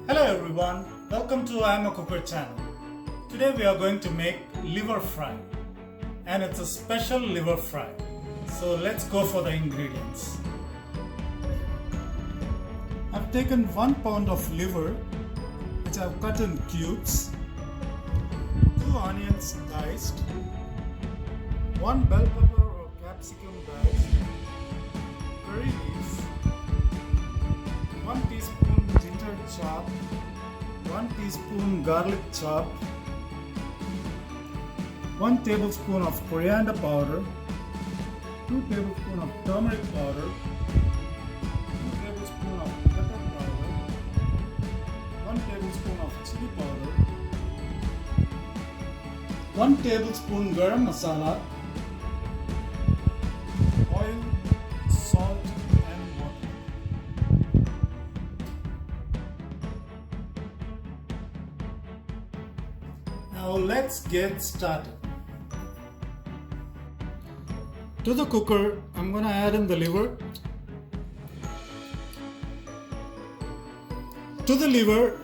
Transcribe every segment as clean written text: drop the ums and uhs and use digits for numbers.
Hello everyone, welcome to imacooker channel. Today we are going to make liver fry and it's a special liver fry. So let's go for the ingredients. I've taken 1 pound of liver which I've cut in cubes, 2 onions diced, 1 bell pepper or capsicum diced, curry leaves, 1 teaspoon ginger chopped, 1 teaspoon garlic chopped, 1 tablespoon of coriander powder, 2 tablespoons of turmeric powder, 2 tablespoons of pepper powder, 1 tablespoon of chili powder, 1 tablespoon garam masala, oil, salt and water. Now let's get started. To the cooker, I'm going to add in the liver. To the liver,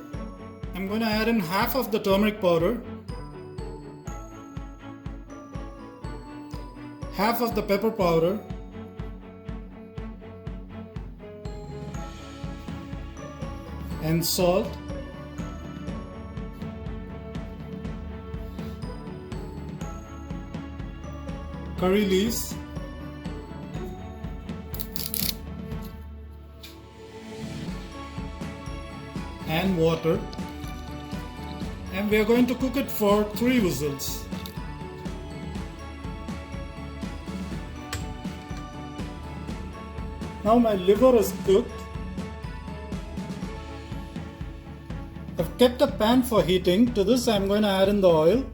I'm going to add in half of the turmeric powder, half of the pepper powder, and salt, curry leaves, and water, and we are going to cook it for 3 whistles. Now my liver is cooked. I've kept a pan for heating. To this I'm going to add in the oil.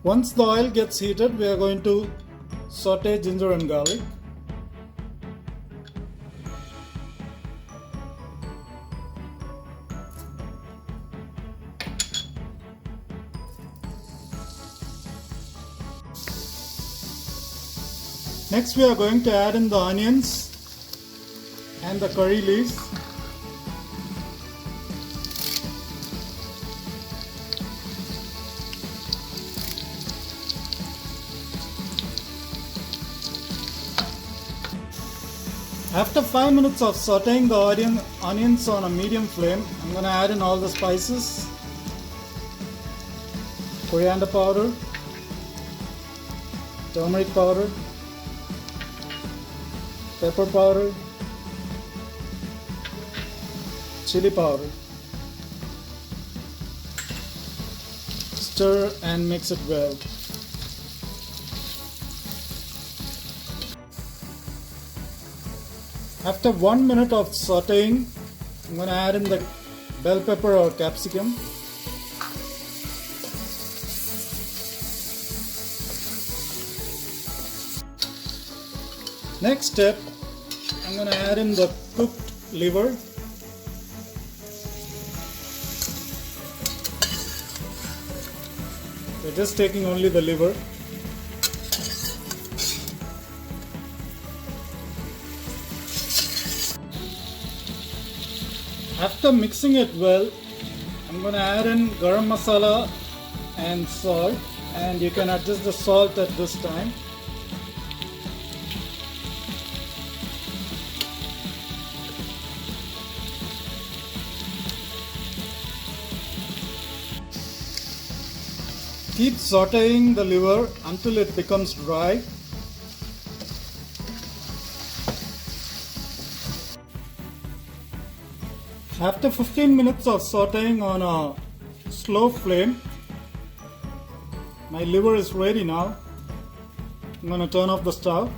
Once the oil gets heated, we are going to saute ginger and garlic. Next we are going to add in the onions and the curry leaves. After 5 minutes of sauteing the onions on a medium flame, I'm going to add in all the spices, coriander powder, turmeric powder, pepper powder, chili powder. Stir and mix it well. After 1 minute of sauteing, I'm going to add in the bell pepper or capsicum. Next step, I'm going to add in the cooked liver. We're just taking only the liver. After mixing it well, I'm going to add in garam masala and salt, and you can adjust the salt at this time. Keep sauteing the liver until it becomes dry. After 15 minutes of sauteing on a slow flame, my liver is ready now. I'm going to turn off the stove.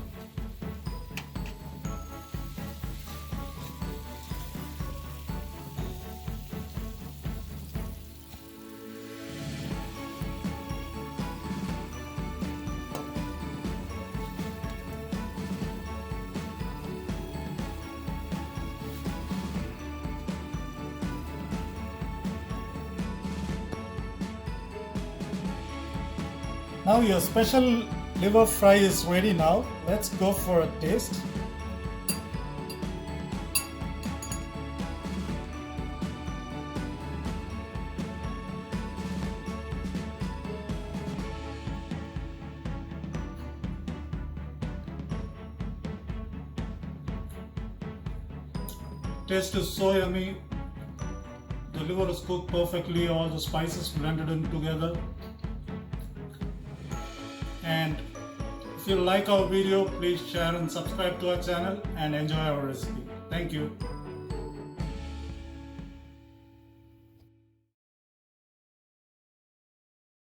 Now your special liver fry is ready now. Let's go for a taste. Taste is so yummy. The liver is cooked perfectly, all the spices blended in together. And if you like our video, please share and subscribe to our channel and enjoy our recipe. Thank you.